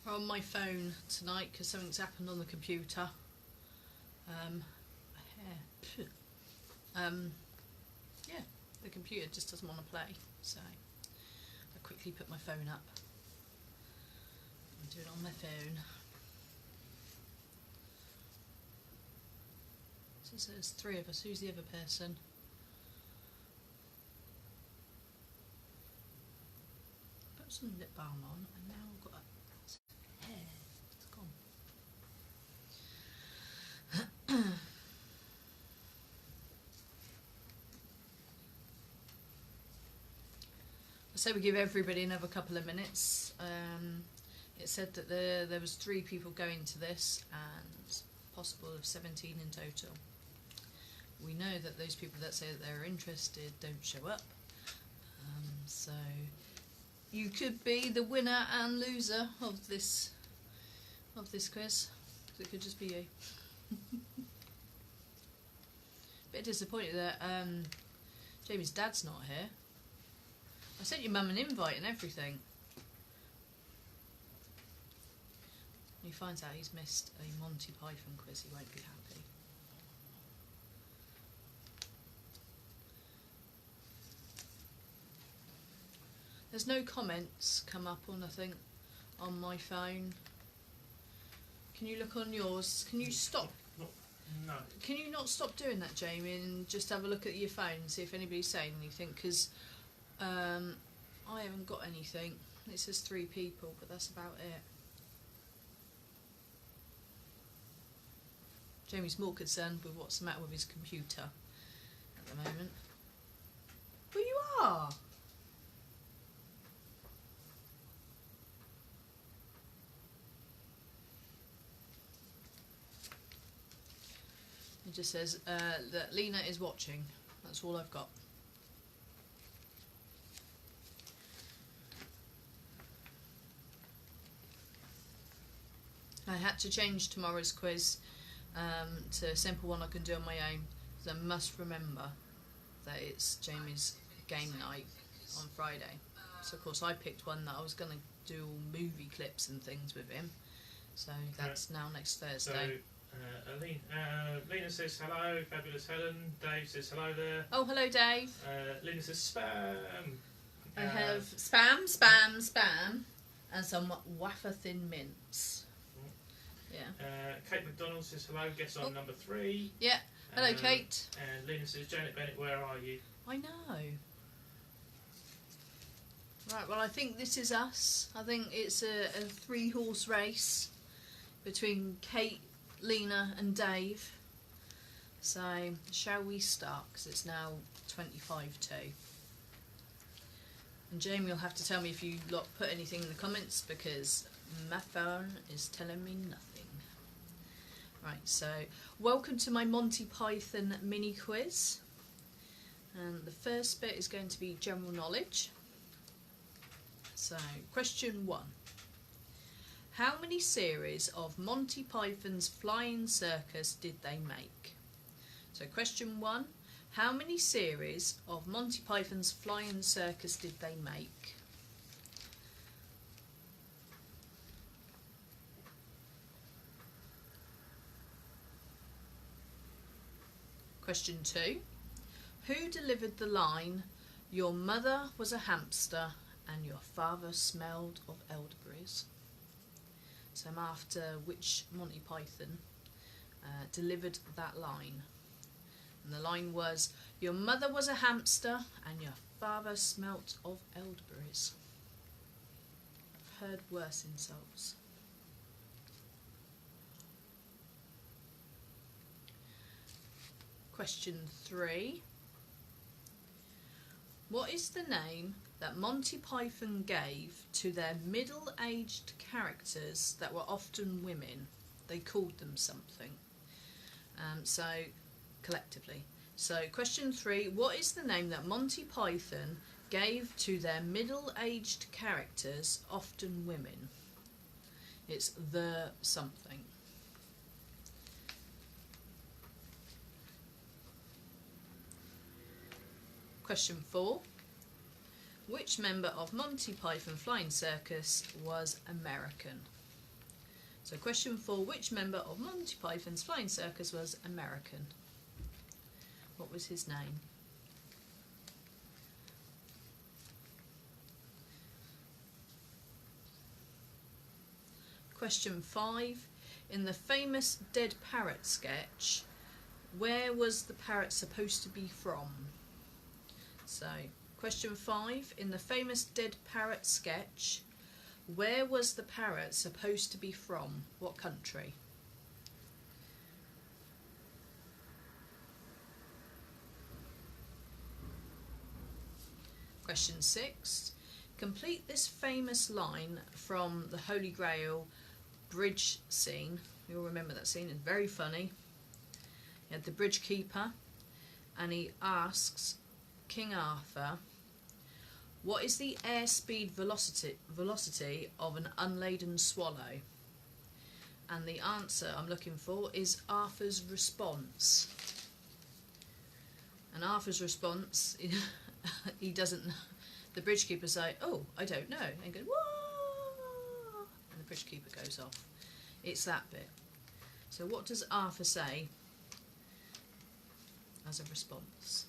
on my phone tonight because something's happened on the computer. Yeah, the computer just doesn't want to play, so I quickly put my phone up. I'll do it on my phone. So there's 3 of us. Who's the other person? Put some lip balm on, and now I've got hair. It's gone. I say we give everybody another couple of minutes. It said that there was 3 people going to this, and possible of 17 in total. We know that those people that say that they're interested don't show up, so you could be the winner and loser of this quiz. It could just be you. Bit disappointed that Jamie's dad's not here. I sent your mum an invite and everything. When he finds out he's missed a Monty Python quiz, he won't be happy. There's no comments come up or nothing on my phone. Can you look on yours? Can you stop? No. Can you not stop doing that, Jamie, and just have a look at your phone and see if anybody's saying anything? Because I haven't got anything. It says 3 people, but that's about it. Jamie's more concerned with what's the matter with his computer at the moment. Well, you are. It just says that Lena is watching. That's all I've got. I had to change tomorrow's quiz to a simple one I can do on my own, because I must remember that it's Jamie's game night on Friday. So of course I picked one that I was going to do movie clips and things with him. So that's now next Thursday. So, Lena says hello, fabulous Helen. Dave says hello there. Oh, hello Dave. Lena says spam. I have spam, spam, spam, and some wafer thin mints. Yeah. Kate McDonald says hello, guess I'm number 3. Yeah. Hello Kate. And Lena says, Janet Bennett, where are you? I know. Right, well I think this is us. I think it's a 3-horse race between Kate, Lena and Dave. So shall we start, because it's now 25 to. And Jamie will have to tell me if you lot put anything in the comments, because my phone is telling me nothing. Right, so welcome to my Monty Python mini quiz. And the first bit is going to be general knowledge. So question 1. How many series of Monty Python's Flying Circus did they make? So question 1. How many series of Monty Python's Flying Circus did they make? Question 2. Who delivered the line, "Your mother was a hamster and your father smelled of elderberries"? So I'm after which Monty Python delivered that line. And the line was, "Your mother was a hamster and your father smelt of elderberries." I've heard worse insults. Question 3. What is the name that Monty Python gave to their middle-aged characters that were often women? They called them something. So, collectively. So, question 3. What is the name that Monty Python gave to their middle-aged characters, often women? It's the something. Question 4. Which member of Monty Python Flying Circus was American? So question 4, which member of Monty Python's Flying Circus was American? What was his name? Question 5, in the famous Dead Parrot sketch, where was the parrot supposed to be from? So, question 5, in the famous Dead Parrot sketch, where was the parrot supposed to be from? What country? Question 6, complete this famous line from the Holy Grail bridge scene. You'll remember that scene, it's very funny. You had the bridge keeper and he asks King Arthur, what is the airspeed velocity of an unladen swallow? And the answer I'm looking for is Arthur's response. And Arthur's response, he doesn't, the bridge keeper say, oh, I don't know, and go, whoa, and the bridge keeper goes off. It's that bit. So what does Arthur say as a response?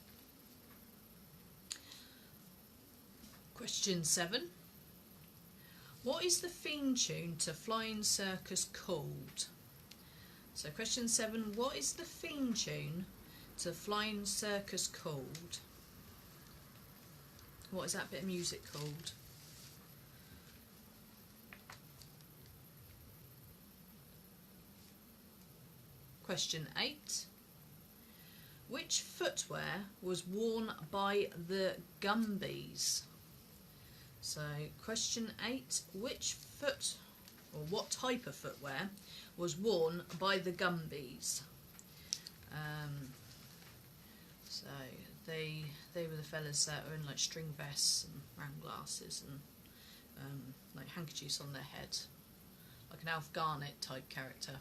Question 7. What is the theme tune to Flying Circus called? So question 7, what is the theme tune to Flying Circus called? What is that bit of music called? Question 8. Which footwear was worn by the Gumbies? So question 8. Which what type of footwear was worn by the Gumbies? So they were the fellas that were in like string vests and round glasses and like handkerchiefs on their head, like an Alf Garnett type character.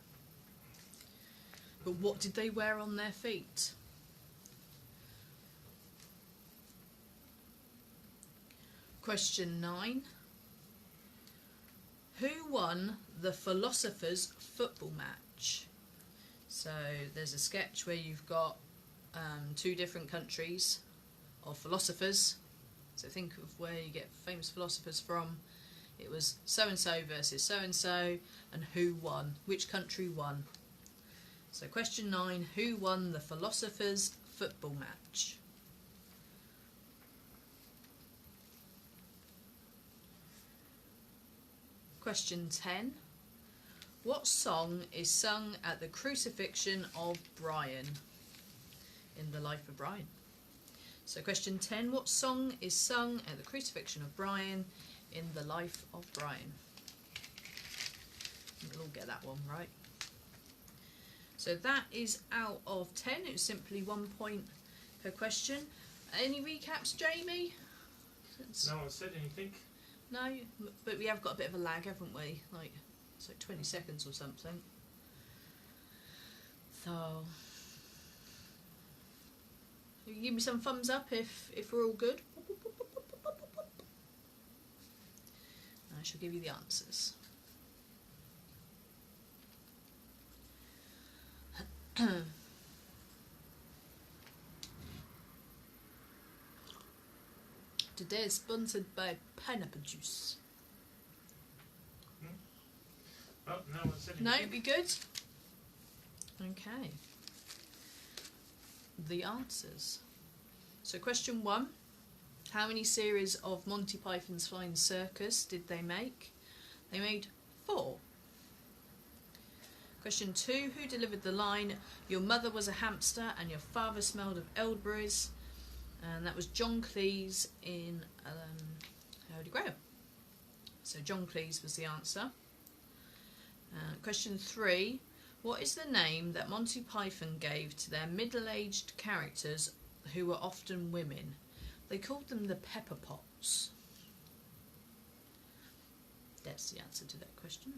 But what did they wear on their feet? Question 9. Who won the Philosophers' Football match? So there's a sketch where you've got 2 different countries of philosophers. So think of where you get famous philosophers from. It was so-and-so versus so-and-so, and who won? Which country won? So question 9, who won the Philosophers' Football match? Question 10. What song is sung at the crucifixion of Brian in the life of Brian? So question 10. What song is sung at the crucifixion of Brian in the life of Brian? We'll all get that one right. So that is out of 10. It was simply 1 point per question. Any recaps, Jamie? No one said anything. No, but we have got a bit of a lag, haven't we? Like, it's like 20 seconds or something. So, you can give me some thumbs up if we're all good. I shall give you the answers. Today is sponsored by pineapple juice. Oh, no one said anything. No, be good. Okay. The answers. So question 1. How many series of Monty Python's Flying Circus did they make? They made 4. Question 2. Who delivered the line, your mother was a hamster and your father smelled of elderberries? And that was John Cleese in Holy Grail. So John Cleese was the answer. Question 3. What is the name that Monty Python gave to their middle-aged characters who were often women? They called them the Pepper Pots. That's the answer to that question.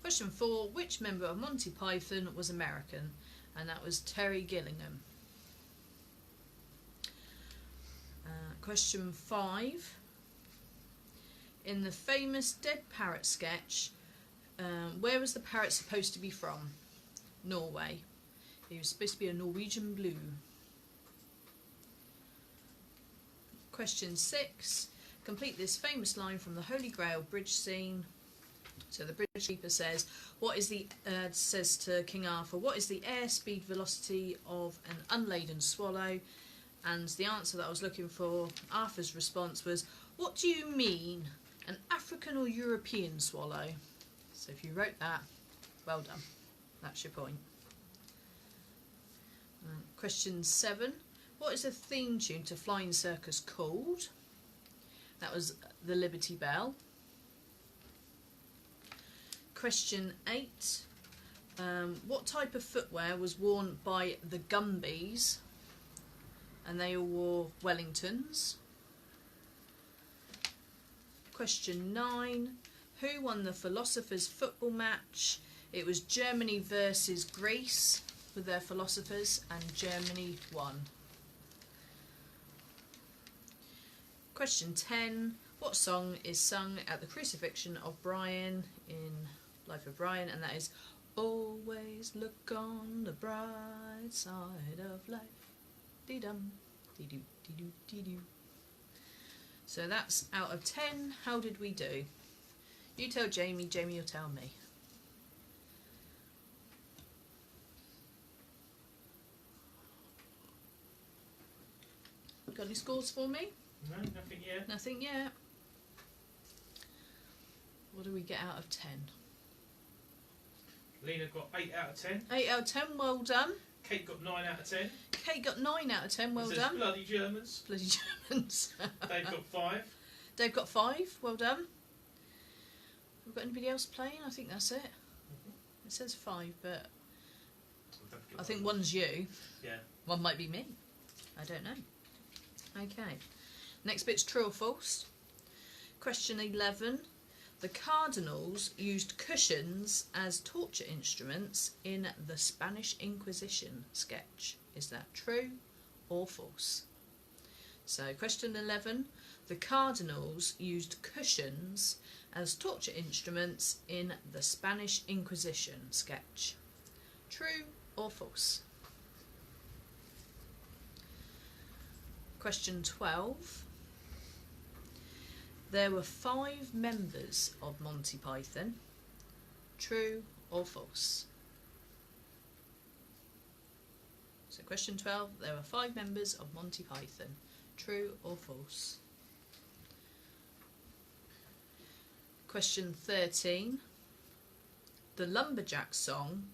Question 4. Which member of Monty Python was American? And that was Terry Gilliam. Question 5. In the famous Dead Parrot sketch, Where was the parrot supposed to be from? Norway. He was supposed to be a Norwegian blue. Question 6. Complete this famous line from the Holy Grail bridge scene. So the bridge keeper says, says to King Arthur, what is the airspeed velocity of an unladen swallow? And the answer that I was looking for, Arthur's response was, what do you mean, an African or European swallow? So if you wrote that, well done. That's your point. Question 7. What is the theme tune to Flying Circus called? That was the Liberty Bell. Question 8. What type of footwear was worn by the Gumbies? And they all wore Wellingtons. Question 9. Who won the Philosophers' football match? It was Germany versus Greece with their philosophers, and Germany won. Question 10. What song is sung at the crucifixion of Brian in Life of Brian? And that is Always Look on the Bright Side of Life. Dee-dum, dee-doo, dee-doo, dee-doo. So that's out of 10. How did we do? You tell Jamie, Jamie will tell me. Got any scores for me? No, nothing yet. Nothing yet. What do we get out of 10? Lena got 8 out of 10. 8 out of 10, well done. Kate got 9 out of 10. Kate got 9 out of 10, well It says done. bloody Germans. Bloody Germans. Dave got 5. Dave got 5, well done. Have we got anybody else playing? I think that's it. It says 5, but I think one's you. Yeah. One might be me. I don't know. Okay. Next bit's true or false. Question 11. The cardinals used cushions as torture instruments in the Spanish Inquisition sketch. Is that true or false? So question 11. The cardinals used cushions as torture instruments in the Spanish Inquisition sketch. True or false? Question 12. There were 5 members of Monty Python. True or false? So question 12. There were 5 members of Monty Python. True or false? Question 13. The Lumberjack song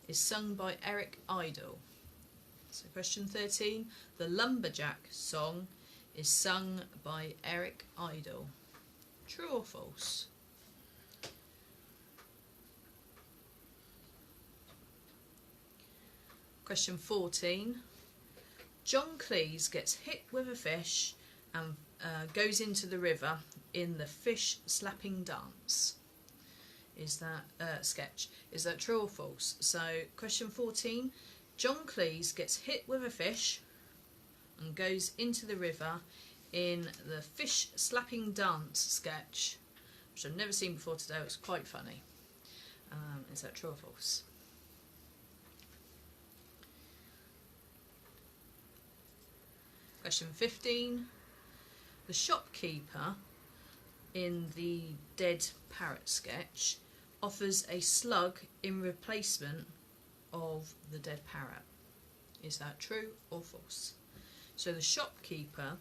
is sung by Eric Idle. So question 13. The Lumberjack song is sung by Eric Idle. True or false? Question 14. John Cleese gets hit with a fish and goes into the river in the fish slapping dance. Is that sketch? Is that true or false? So question 14. John Cleese gets hit with a fish and goes into the river in the fish slapping dance sketch, which I've never seen before today. It's quite funny. Is that true or false? Question 15. The shopkeeper in the Dead Parrot sketch offers a slug in replacement of the dead parrot. Is that true or false? So the shopkeeper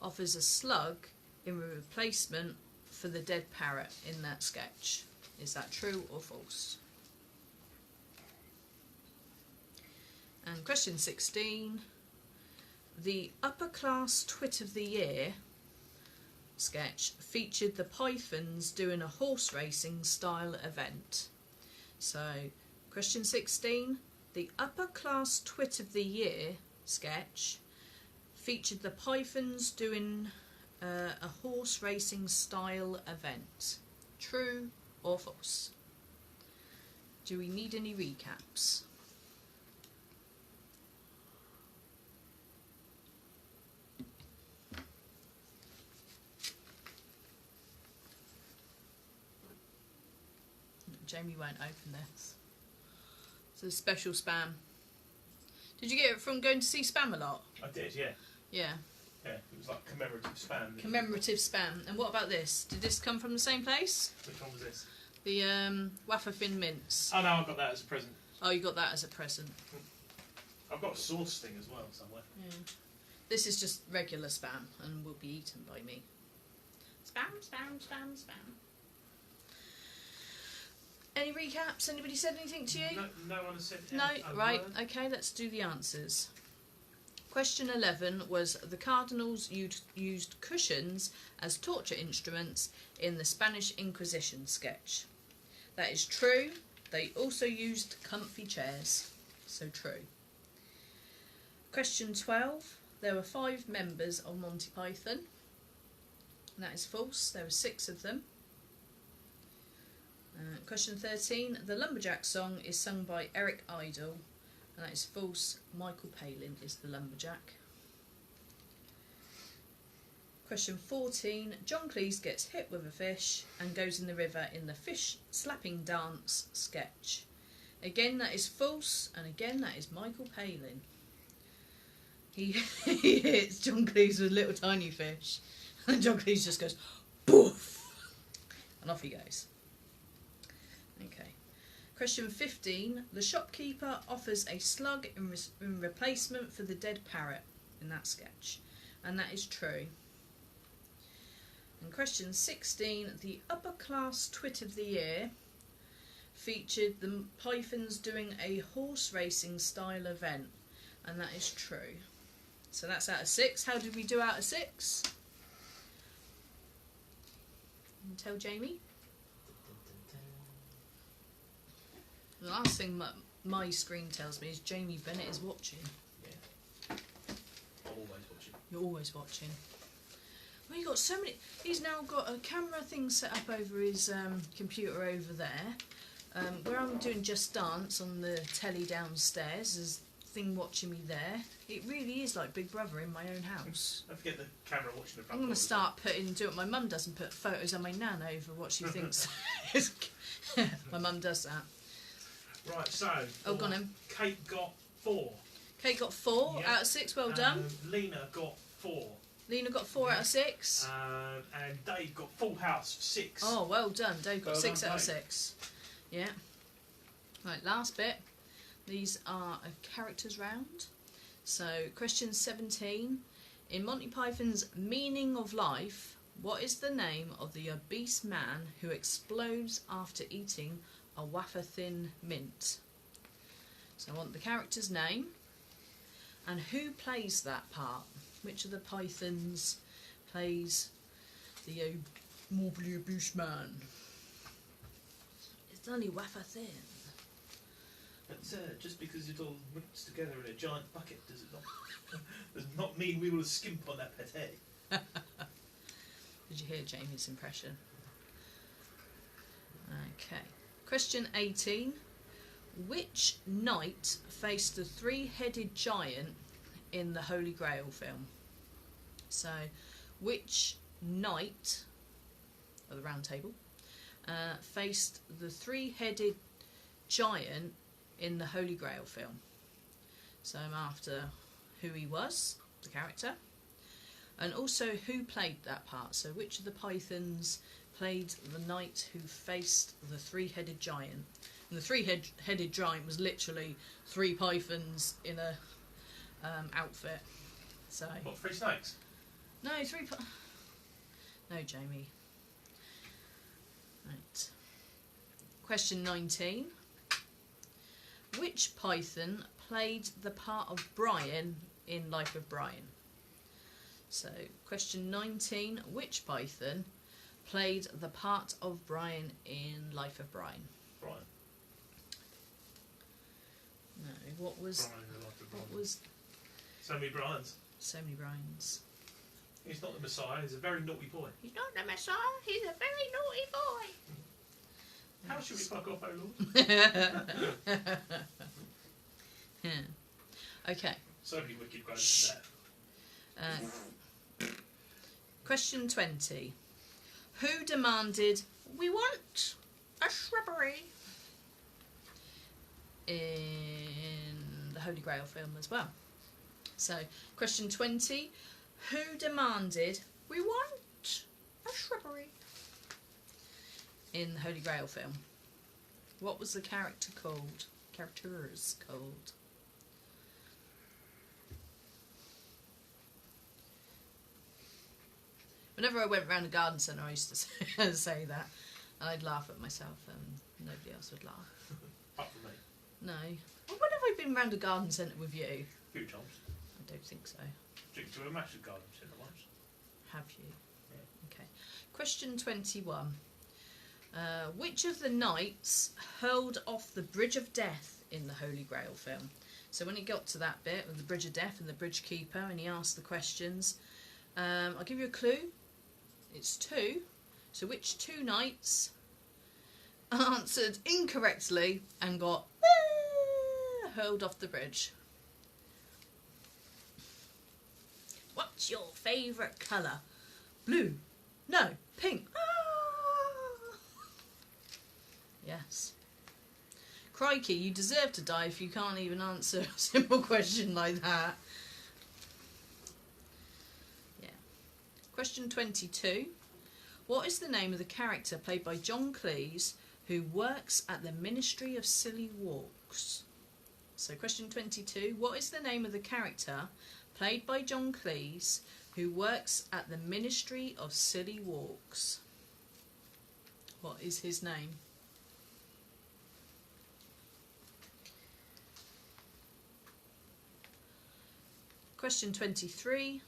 offers a slug in replacement for the dead parrot in that sketch. Is that true or false? And question 16. The Upper Class Twit of the Year sketch featured the Pythons doing a horse racing style event. So question 16. The Upper Class Twit of the Year sketch featured the Pythons doing a horse racing style event. True or false? Do we need any recaps? Jamie won't open this. It's a special spam. Did you get it from going to see Spam a lot? I did, yeah. Yeah. Yeah, it was like commemorative spam. Commemorative spam. And what about this? Did this come from the same place? Which one was this? The wafer thin mints. Oh no, I got that as a present. Oh, you got that as a present. I've got a sauce thing as well somewhere. Yeah. This is just regular spam and will be eaten by me. Spam, spam, spam, spam. Any recaps? Anybody said anything to you? No one has said No? a Right, word. okay, let's do the answers. Question 11 was the Cardinals used cushions as torture instruments in the Spanish Inquisition sketch. That is true. They also used comfy chairs. So true. Question 12. There were 5 members of Monty Python. That is false. There were 6 of them. Question 13. The Lumberjack song is sung by Eric Idle. And that is false. Michael Palin is the Lumberjack. Question 14. John Cleese gets hit with a fish and goes in the river in the fish slapping dance sketch. Again, that is false. And again, that is Michael Palin. He hits John Cleese with a little tiny fish. And John Cleese just goes, poof! And off he goes. Okay. Question 15. The shopkeeper offers a slug in replacement for the dead parrot in that sketch. And that is true. And question 16. The upper class twit of the year featured the Pythons doing a horse racing style event. And that is true. So that's out of 6. How did we do out of 6? And tell Jamie. The last thing my screen tells me is Jamie Bennett is watching. Yeah. I'm always watching. You're always watching. Well, you got so many. He's now got a camera thing set up over his computer over there. Where I'm doing Just Dance on the telly downstairs, there's a thing watching me there. It really is like Big Brother in my own house. Don't forget the camera watching the front. I'm going to start do what my mum doesn't put photos of my nan over what she thinks. My mum does that. Right, so. Oh, go on then. Kate got 4. Kate got 4 out of 6. Well done. Lena got 4. Lena got 4 out of 6. And Dave got Full House 6. Oh, well done. Dave got Well 6 done, out of Dave. 6. Yeah. Right, last bit. These are a characters round. So, question 17. In Monty Python's Meaning of Life, what is the name of the obese man who explodes after eating a wafer-thin mint? So I want the character's name and who plays that part. Which of the Pythons plays the morbidly obese man? It's only wafer-thin. But just because it all mixed together in a giant bucket, does it not? Does not mean we will skimp on that pate. Did you hear Jamie's impression? Okay. Question 18. Which knight faced the 3-headed giant in the Holy Grail film? So, which knight of the Round Table faced the 3-headed giant in the Holy Grail film? So I'm after who he was, the character, and also who played that part. So which of the Pythons played the knight who faced the 3-headed giant? And the 3-headed giant was literally 3 pythons in a outfit. So What, 3 snakes? no, no, Jamie. Right. Question 19. Which Python played the part of Brian in Life of Brian? So, question 19. Which Python played the part of Brian in Life of Brian? Brian. No, what was... Brian, the Life of Brian. What was... So many Brians. So many Brians. He's not the Messiah, he's a very naughty boy. He's not the Messiah, he's a very naughty boy. How should we fuck off, oh Lord? Okay. So many wicked quotes there. Question 20. Who demanded, "We want a shrubbery"? in the Holy Grail film as well. So, question 20. Who demanded, "We want a shrubbery," in the Holy Grail film? What was the character called? Characters called? Whenever I went round a garden centre, I used to say that, and I'd laugh at myself, and nobody else would laugh. Apart from me. No. Well, when have I been round a garden centre with you? A few times. I don't think so. Drink to a massive garden centre once. Have you? Yeah. Okay. Question 21. Which of the knights hurled off the Bridge of Death in the Holy Grail film? So when he got to that bit with the Bridge of Death and the Bridge Keeper, and he asked the questions, I'll give you a clue. It's 2. So which 2 knights answered incorrectly and got hurled off the bridge? What's your favourite colour? Blue. No, pink. Yes. Crikey, you deserve to die if you can't even answer a simple question like that. Yeah. Question 22. What is the name of the character played by John Cleese who works at the Ministry of Silly Walks? So question 22. What is the name of the character played by John Cleese who works at the Ministry of Silly Walks? What is his name? Question 23.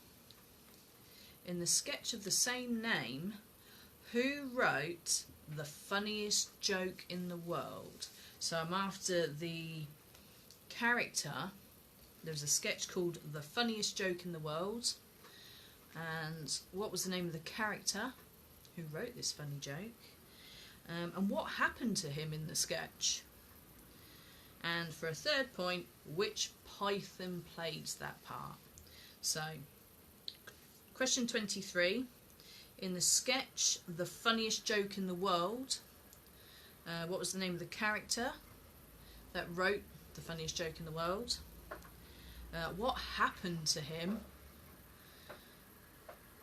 In the sketch of the same name, who wrote the funniest joke in the world? So I'm after the character. There's a sketch called The Funniest Joke in the World. And what was the name of the character who wrote this funny joke? And what happened to him in the sketch? And for a third point, which python played that part? So, question 23. In the sketch, The Funniest Joke in the World, what was the name of the character that wrote The Funniest Joke in the World? What happened to him?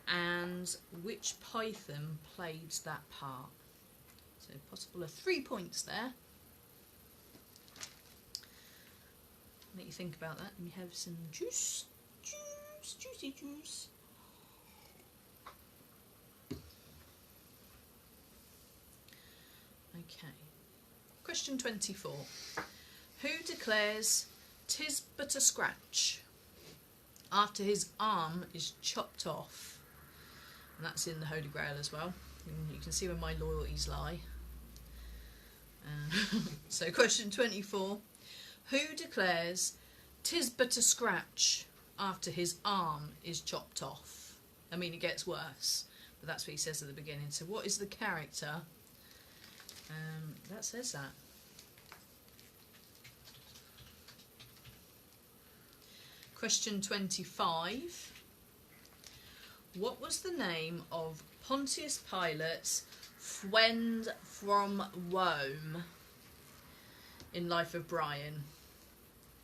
And which python played that part? So, possible of 3 points there. Let you think about that. Let me have some juice. Juicy juice. Okay. Question 24. Who declares "'Tis but a scratch" after his arm is chopped off? And that's in the Holy Grail as well. And you can see where my loyalties lie. So question 24. Who declares "'Tis but a scratch" after his arm is chopped off? I mean, it gets worse, but that's what he says at the beginning. So what is the character that says that? Question 25. What was the name of Pontius Pilate's friend from Rome in Life of Brian?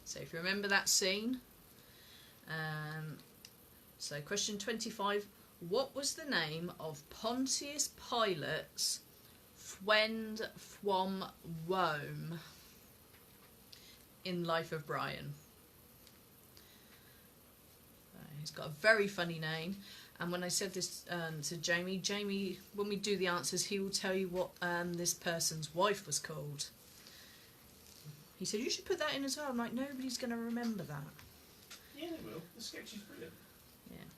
So if you remember that scene. So question 25. What was the name of Pontius Pilate's friend from Rome in Life of Brian? He's got a very funny name. And when I said this to Jamie, when we do the answers, he will tell you what this person's wife was called. He said, you should put that in as well. I'm like, nobody's going to remember that. Yeah, they will. The sketch is brilliant. Yeah.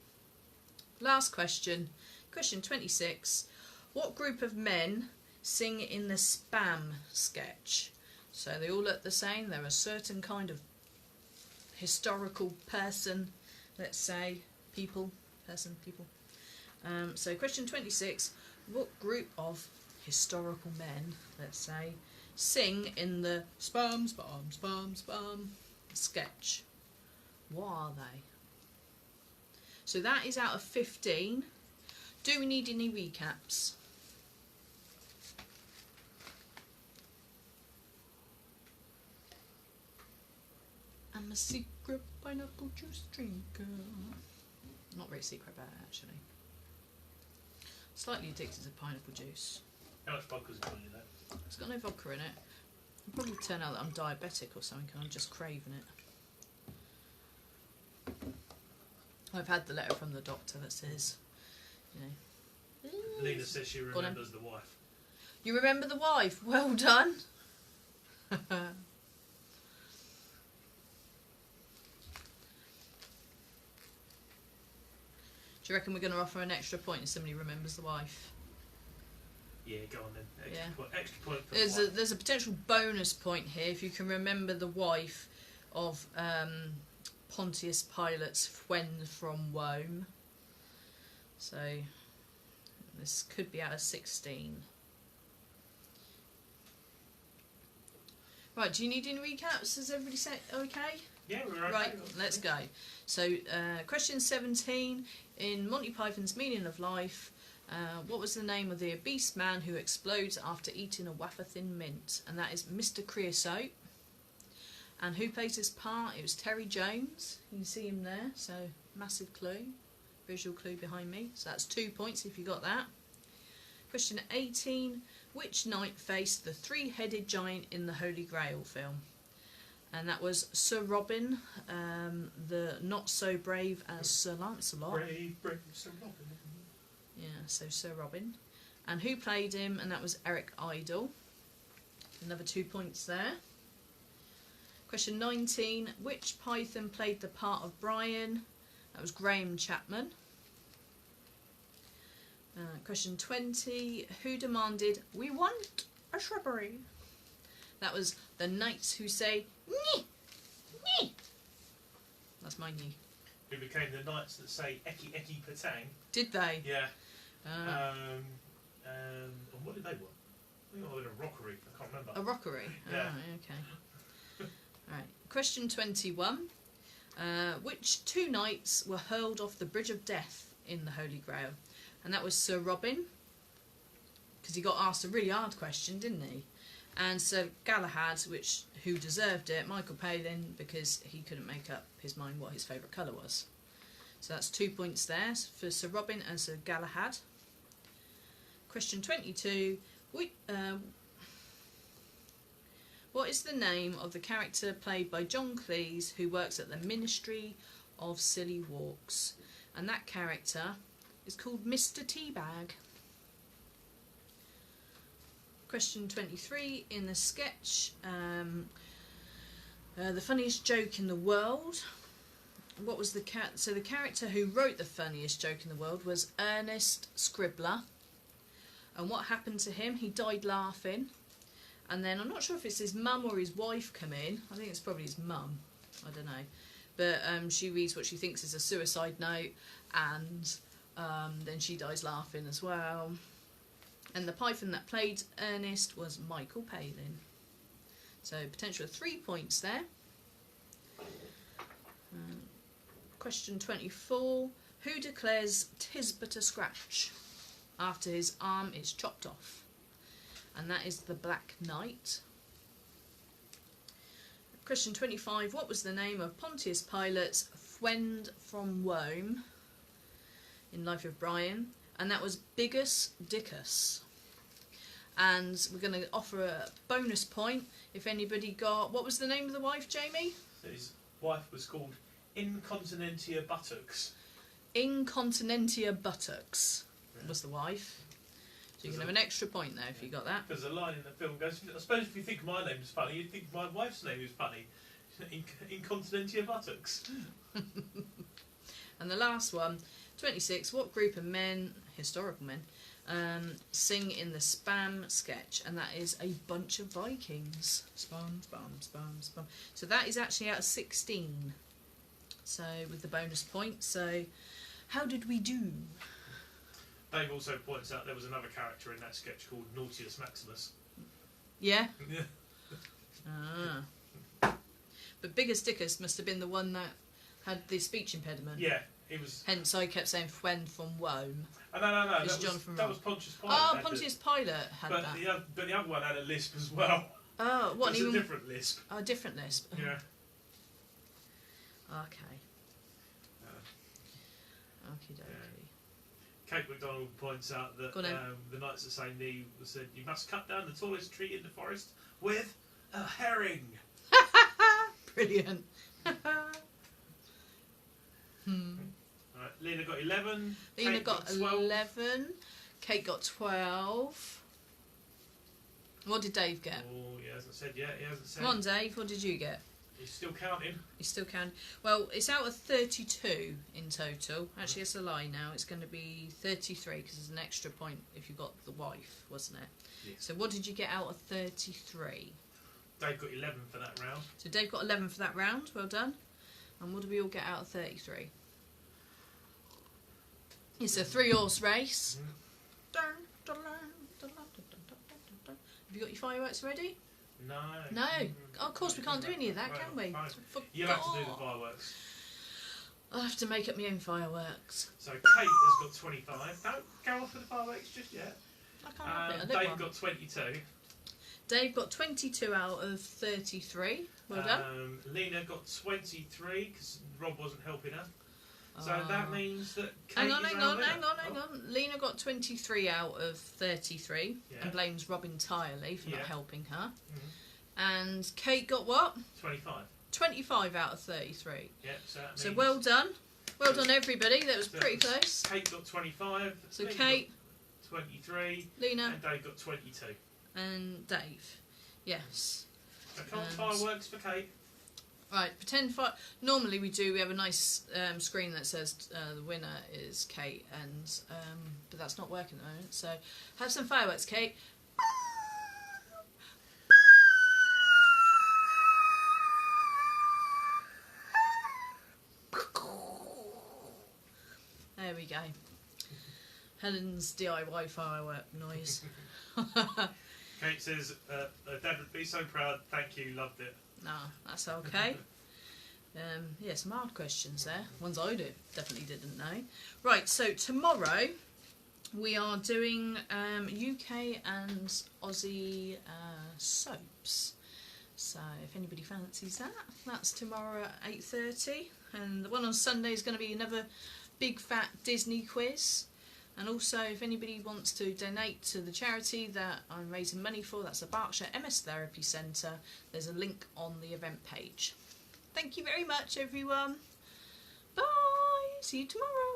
Last question. Question 26. What group of men sing in the Spam sketch? So they all look the same. They're a certain kind of historical person, let's say. People. So question 26. What group of historical men, let's say, sing in the Spam sketch? What are they? So that is out of 15. Do we need any recaps? I'm a secret pineapple juice drinker. Not very secret about it, actually. Slightly addicted to pineapple juice. How much vodka's got in that? It's got no vodka in it. It'll probably turn out that I'm diabetic or something and I'm just craving it. I've had the letter from the doctor that says, you know... Lena says she remembers the wife. You remember the wife? Well done. Do you reckon we're going to offer an extra point if somebody remembers the wife? Yeah, go on then. Yeah. Extra point for the wife. There's a potential bonus point here if you can remember the wife of Pontius Pilate's friend from Rome. So this could be out of 16. Right, do you need any recaps? Has everybody said okay? Yeah, we're okay. Right, let's go. So, question 17. In Monty Python's Meaning of Life, what was the name of the obese man who explodes after eating a wafer thin mint? And that is Mr. Creosote. And who plays this part? It was Terry Jones. You can see him there, so massive clue. Visual clue behind me. So that's 2 points if you got that. Question 18. Which knight faced the three-headed giant in the Holy Grail film? And that was Sir Robin, the not so brave as Sir Lancelot. Brave Sir Robin. Yeah, so Sir Robin. And who played him? And that was Eric Idle. Another 2 points there. Question 19. Which Python played the part of Brian? That was Graham Chapman. Question 20. Who demanded, "We want a shrubbery"? That was the knights who say, "Nyeh, nyeh." That's my knee. Who became the knights that say "Eki Eki Patang"? Did they? Yeah. And what did they want? I think I wanted a rockery. I can't remember. A rockery? Yeah. Oh, okay. Right. Question 21. Which two knights were hurled off the Bridge of Death in the Holy Grail? And that was Sir Robin, because he got asked a really hard question, didn't he? And Sir Galahad, who deserved it, Michael Palin, because he couldn't make up his mind what his favourite colour was. So that's 2 points there for Sir Robin and Sir Galahad. Question 22. What is the name of the character played by John Cleese who works at the Ministry of Silly Walks? And that character is called Mr. Teabag. Question 23. In the sketch, the funniest joke in the world. What was the So the character who wrote the funniest joke in the world was Ernest Scribbler. And what happened to him? He died laughing. And then I'm not sure if it's his mum or his wife come in. I think it's probably his mum. I don't know. But she reads what she thinks is a suicide note, and then she dies laughing as well. And the Python that played Ernest was Michael Palin. So potential 3 points there. Question 24. Who declares "'tis but a scratch" after his arm is chopped off? And that is the Black Knight. Question 25. What was the name of Pontius Pilate's friend from Rome in Life of Brian? And that was Biggus Dickus. And we're going to offer a bonus point if anybody got... What was the name of the wife, Jamie? So his wife was called Incontinentia Buttocks. Incontinentia Buttocks was the wife. So you can have an extra point there if you got that. Because the line in the film goes, I suppose if you think my name is funny, you'd think my wife's name is funny. Incontinentia Buttocks. And the last one, 26. What group of men, historical men, sing in the Spam sketch? And that is A Bunch of Vikings. Spam, spam, spam, spam. So that is actually out of 16. So with the bonus point. So how did we do? Dave also points out there was another character in that sketch called Nautius Maximus. Yeah? Yeah. But Biggus Dickus must have been the one that had the speech impediment. Yeah, he was... Hence I kept saying friend from Rome. Oh, no. It's That was Pontius Pilate. Oh, Pontius Pilate had that. But the other one had a lisp as well. Oh, what? It was a different lisp. Oh, a different lisp. Yeah. Okay. Okie dokie. Kate McDonald points out that the Knights of St. Knee said, "You must cut down the tallest tree in the forest with a herring." Brilliant. Right, Lena got 11. Lena Kate got 12. 11. Kate got 12. What did Dave get? Oh, he hasn't said yet. He hasn't said. Come on, Dave. What did you get? He's still counting. You still can. Well, it's out of 32 in total. Actually, it's a lie now. It's going to be 33 because there's an extra point if you got the wife, wasn't it? Yes. So what did you get out of 33? Dave got 11 for that round. So Dave got 11 for that round. Well done. And what did we all get out of 33? It's a 3-horse race. Have you got your fireworks ready? No. No. Oh, of course, we can't do any of that, can we? You'll have to do the fireworks. I'll have to make up my own fireworks. So Kate has got 25. Don't go off with the fireworks just yet. I can't help it. I don't Dave want. got 22. Dave got 22 out of 33. Well done. Lena got 23 because Rob wasn't helping her. So that means that Kate Hang on. Oh. Lena got 23 out of 33 and blames Rob entirely for not helping her. And Kate got what? 25. 25 out of 33. Yeah, so So well done. Well done, everybody. That was pretty close. Kate got 25. So Lena Kate, got 23. Lena, And Dave got 22. and Dave. Yes. So can't fireworks for Kate. Right, pretend normally we have a nice screen that says the winner is Kate, and but that's not working at the moment, so have some fireworks, Kate. There we go. Helen's DIY firework noise. Kate says, Dad would be so proud, thank you, loved it. No, that's okay. Yeah, some hard questions there. Ones I definitely didn't know. Right, so tomorrow we are doing UK and Aussie soaps. So if anybody fancies that, that's tomorrow at 8:30. And the one on Sunday is going to be another big fat Disney quiz. And also, if anybody wants to donate to the charity that I'm raising money for, that's the Berkshire MS Therapy Centre. There's a link on the event page. Thank you very much, everyone. Bye. See you tomorrow.